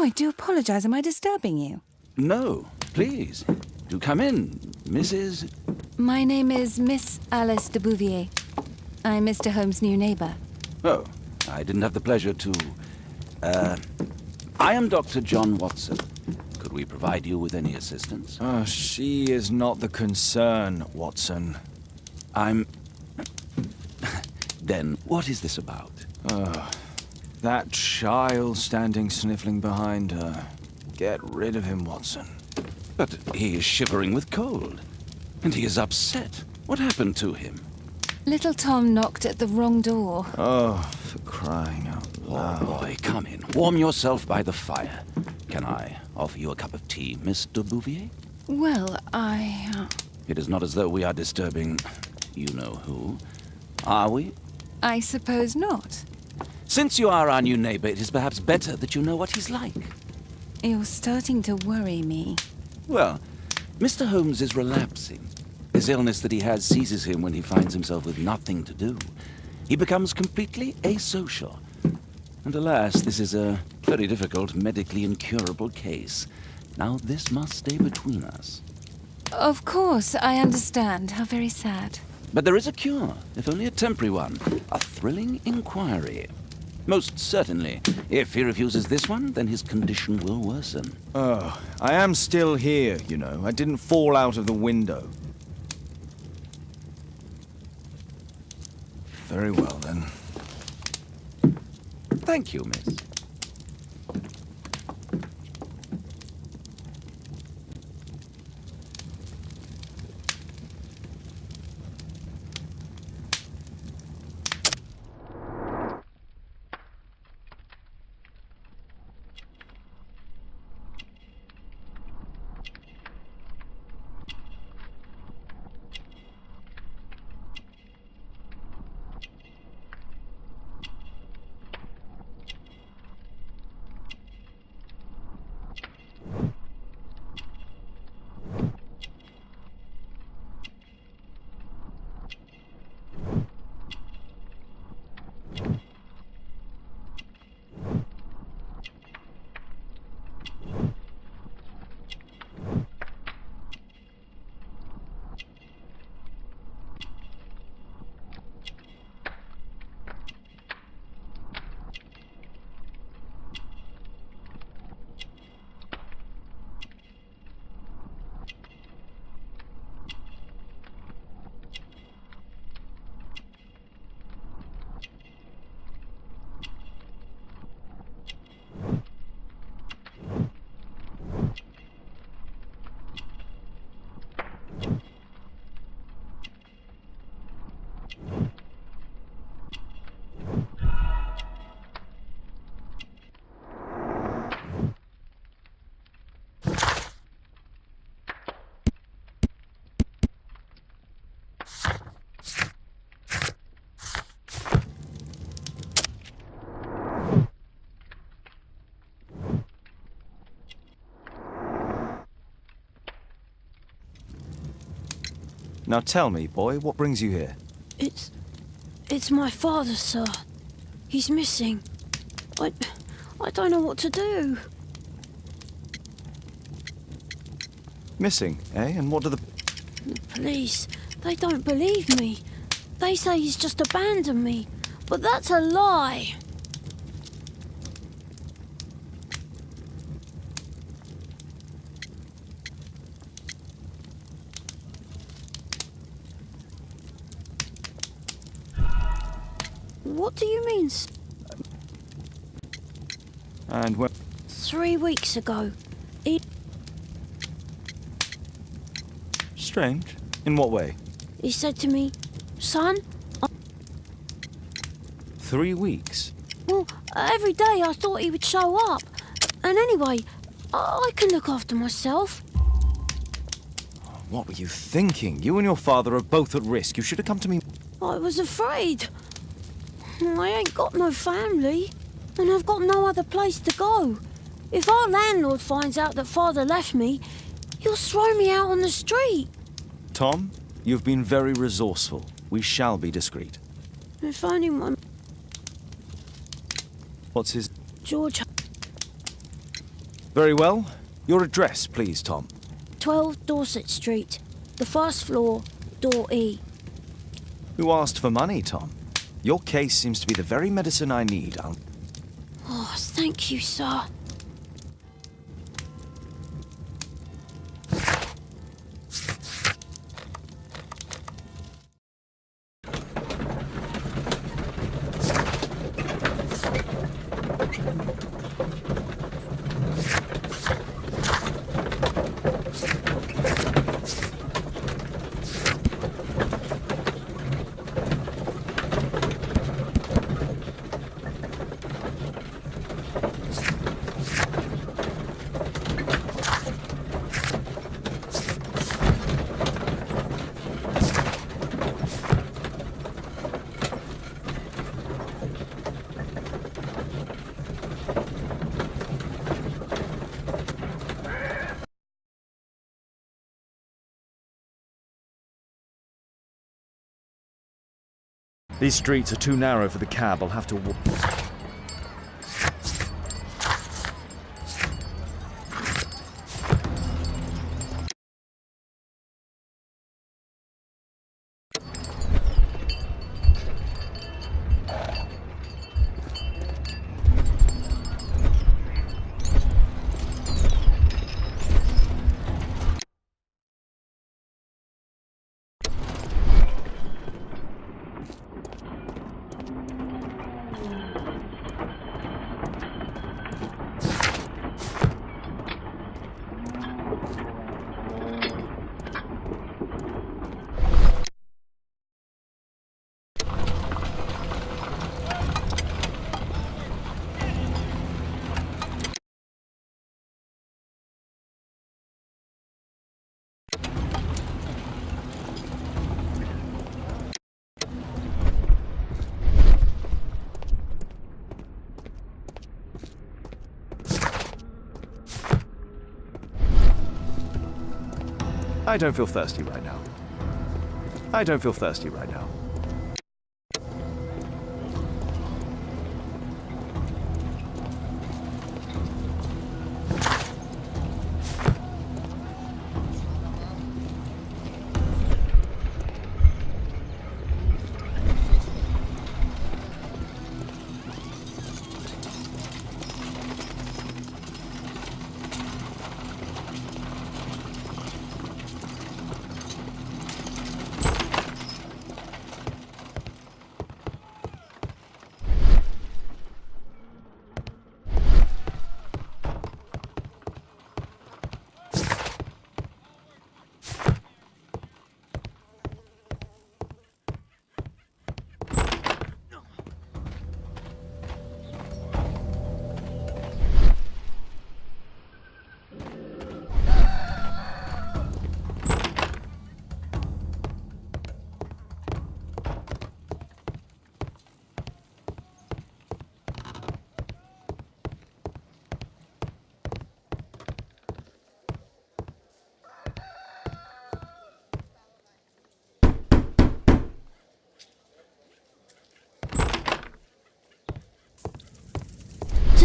Oh, I do apologize. Am I disturbing you? No, please. Do come in, Mrs. My name is Miss Alice de Bouvier. I'm Mr. Holmes' new neighbor. Oh, I didn't have the pleasure to... I am Dr. John Watson. Could we provide you with any assistance? She is not the concern, Watson. I'm... Then, what is this about? That child standing sniffling behind her. Get rid of him, Watson. But he is shivering with cold. And he is upset. What happened to him? Little Tom knocked at the wrong door. Oh, for crying out loud. Oh, boy, come in. Warm yourself by the fire. Can I offer you a cup of tea, Miss de Bouvier? Well, It is not as though we are disturbing you-know-who. Are we? I suppose not. Since you are our new neighbor, it is perhaps better that you know what he's like. You're starting to worry me. Well, Mr. Holmes is relapsing. This illness that he has seizes him when he finds himself with nothing to do. He becomes completely asocial. And alas, this is a very difficult, medically incurable case. Now, this must stay between us. Of course, I understand. How very sad. But there is a cure, if only a temporary one. A thrilling inquiry. Most certainly. If he refuses this one, then his condition will worsen. Oh, I am still here, you know. I didn't fall out of the window. Very well, then. Thank you, miss. Now tell me, boy, what brings you here? It's my father, sir. He's missing. I don't know what to do. Missing, eh? And what do the... The police, they don't believe me. They say he's just abandoned me. But that's a lie. What do you mean? And when... 3 weeks ago. He... Strange. In what way? He said to me, son, 3 weeks? well, every day I thought he would show up. And anyway, I can look after myself. What were you thinking? You and your father are both at risk. You should have come to me... I was afraid. I ain't got no family, and I've got no other place to go. If our landlord finds out that father left me, he'll throw me out on the street. Tom, you've been very resourceful. We shall be discreet. If only my... What's his... George... Very well. Your address, please, Tom. 12 Dorset Street. The first floor, door E. Who asked for money, Tom? Your case seems to be the very medicine I need. Oh, thank you, sir. These streets are too narrow for the cab. I'll have to walk. I don't feel thirsty right now. I don't feel thirsty right now.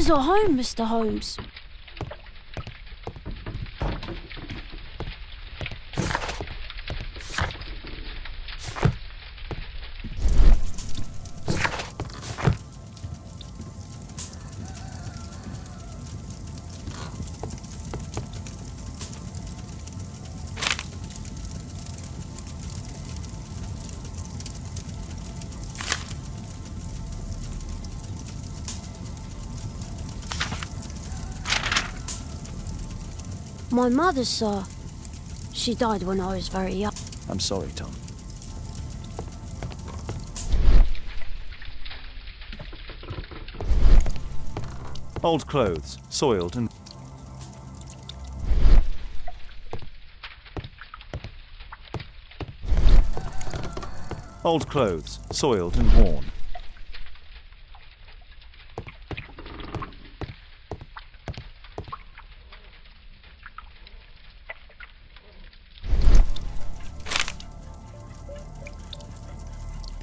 Tis our home, Mr. Holmes. My mother, sir. She died when I was very young. I'm sorry, Tom. Old clothes, soiled and... Old clothes, soiled and worn.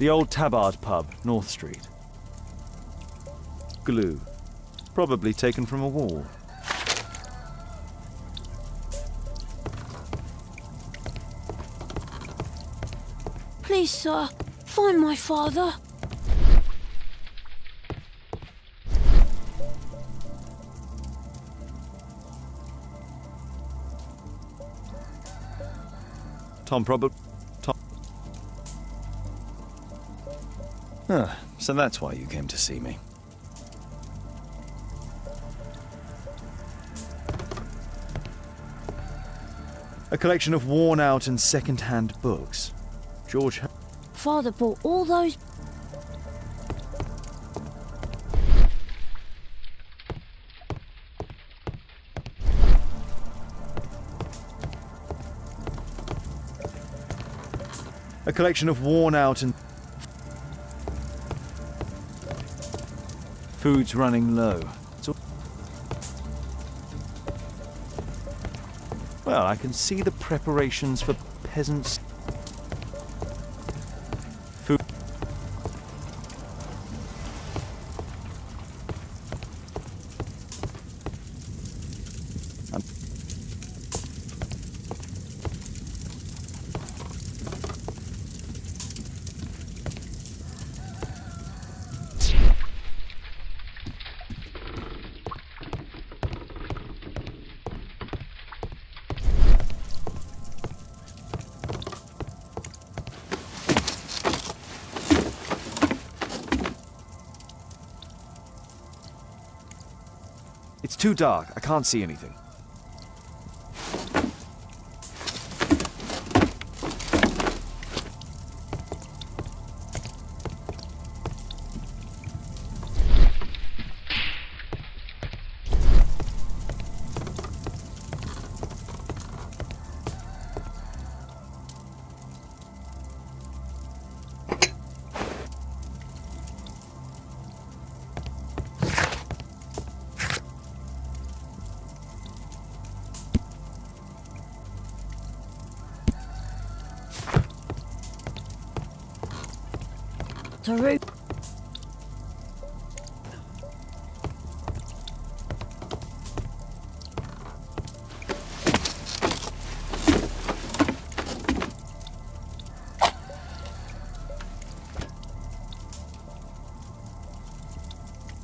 The old Tabard pub, North Street. Glue. Probably taken from a wall. Please, sir, find my father. Tom. So that's why you came to see me. A collection of worn-out and second-hand books. George... Father bought all those... A collection of worn-out and... Food's running low. Well, I can see the preparations for peasants. Food. It's too dark. I can't see anything. The roof.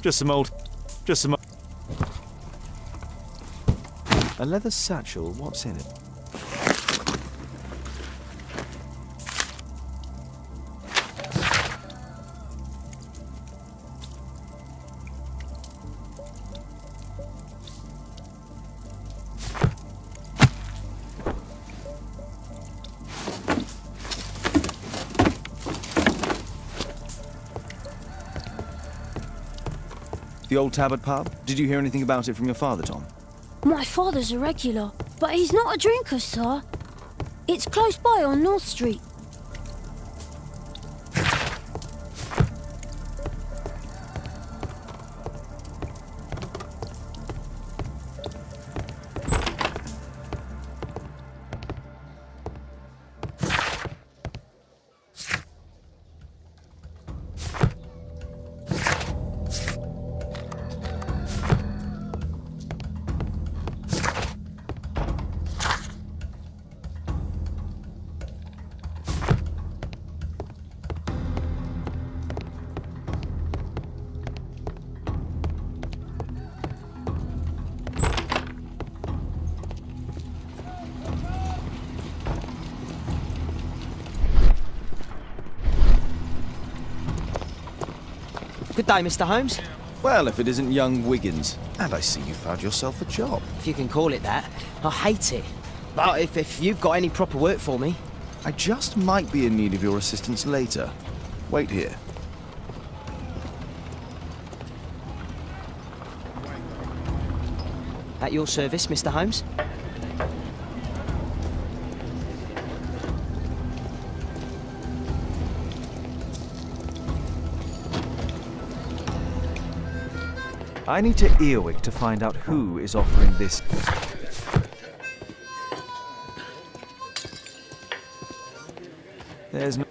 Just some... A leather satchel, what's in it? The old Tabard pub? Did you hear anything about it from your father, Tom? My father's a regular, but he's not a drinker, sir. It's close by on North Street. Good day, Mr. Holmes. Well, if it isn't young Wiggins. And I see you found yourself a job. If you can call it that. I hate it. But if you've got any proper work for me... I just might be in need of your assistance later. Wait here. At your service, Mr. Holmes. I need to Earwig to find out who is offering this. There's no...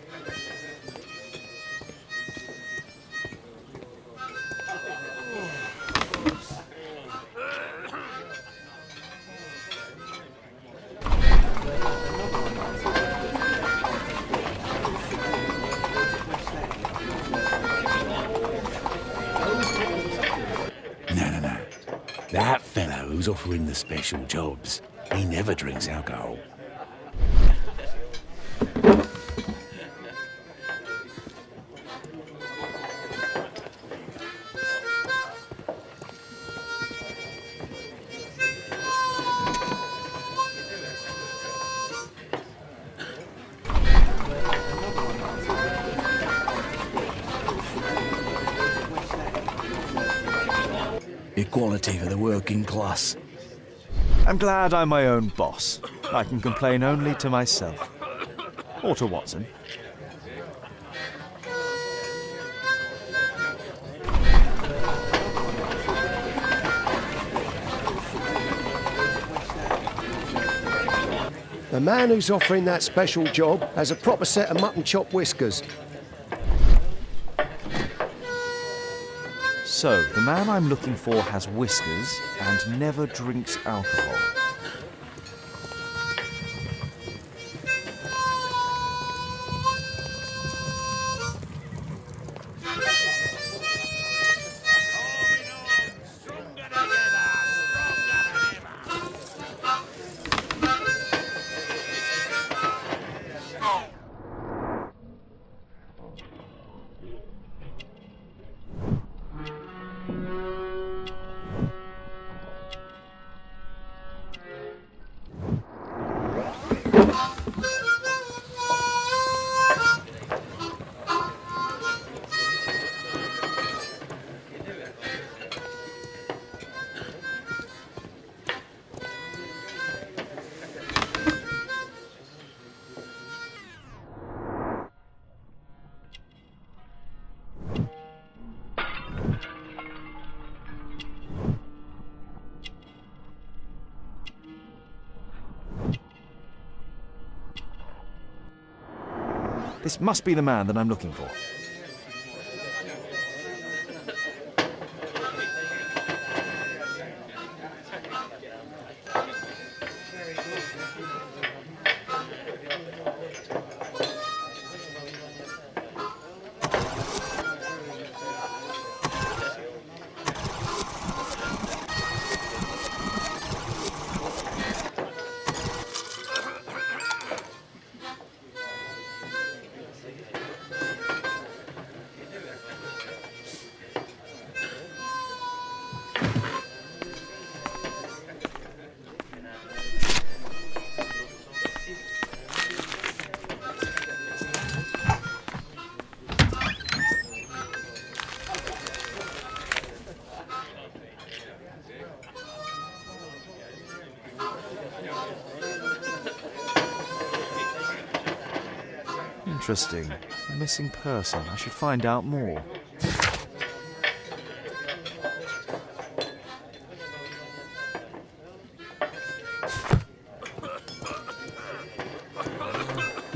That fellow who's offering the special jobs, he never drinks alcohol. Equality for the working class. I'm glad I'm my own boss. I can complain only to myself. Or to Watson. The man who's offering that special job has a proper set of mutton chop whiskers. So, the man I'm looking for has whiskers and never drinks alcohol. This must be the man that I'm looking for. Interesting. A missing person. I should find out more.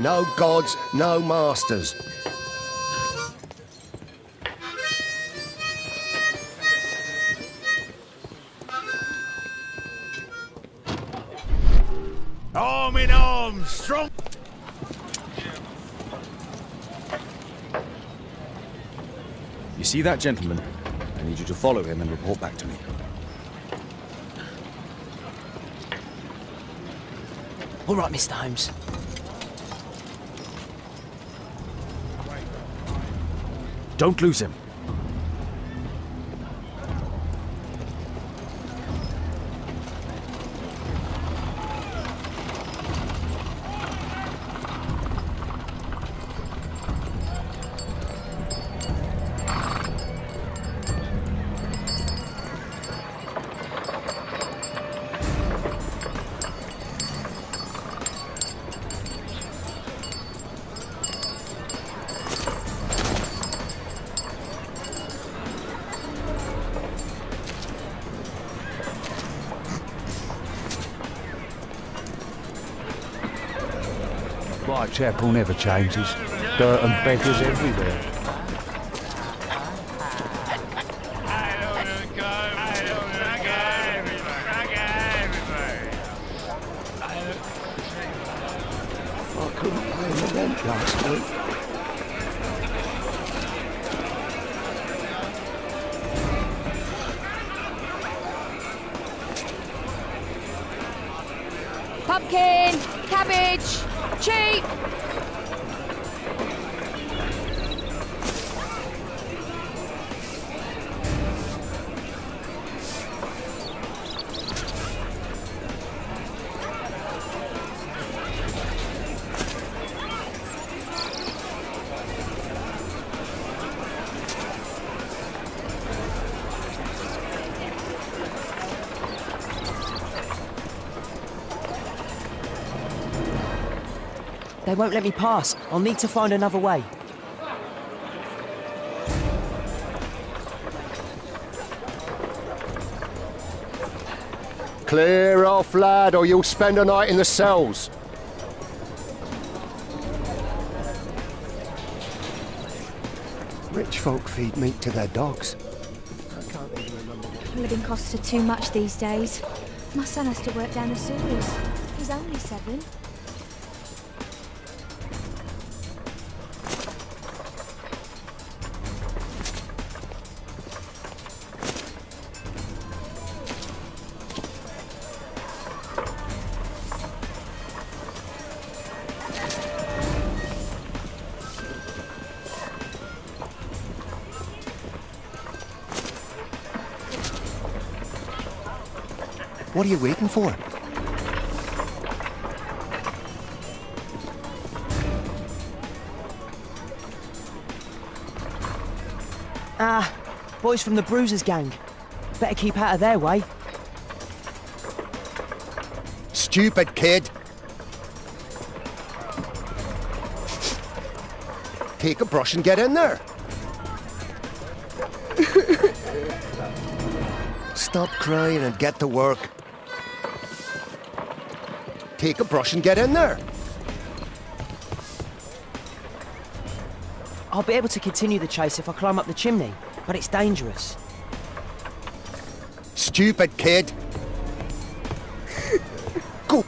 No gods, no masters. Arm in arm, strong. You see that gentleman? I need you to follow him and report back to me. All right, Mr. Holmes. Don't lose him. Whitechapel never changes. Dirt and beggars everywhere. I couldn't pay the rent last week. Cabbage! Cheap! They won't let me pass. I'll need to find another way. Clear off, lad, or you'll spend a night in the cells. Rich folk feed meat to their dogs. I can't even remember. Living costs are too much these days. My son has to work down the sewers. He's only 7. What are you waiting for? Boys from the Bruisers gang. Better keep out of their way. Stupid kid. Take a brush and get in there. Stop crying and get to work. Take a brush and get in there. I'll be able to continue the chase if I climb up the chimney, but it's dangerous. Stupid kid. Go.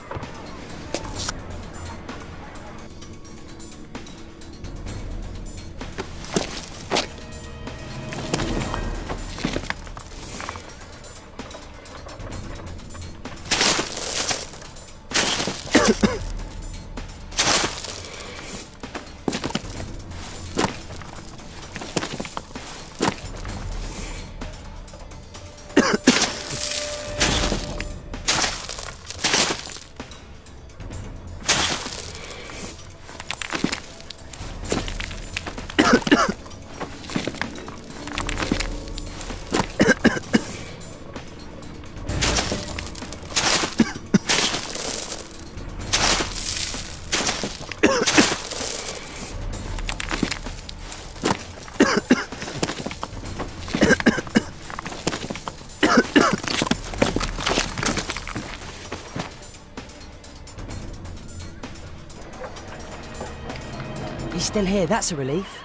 He's still here, that's a relief.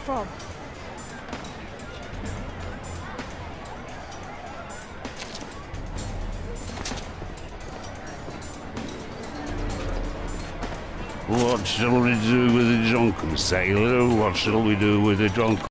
From? What shall we do with the drunken sailor? What shall we do with the drunk?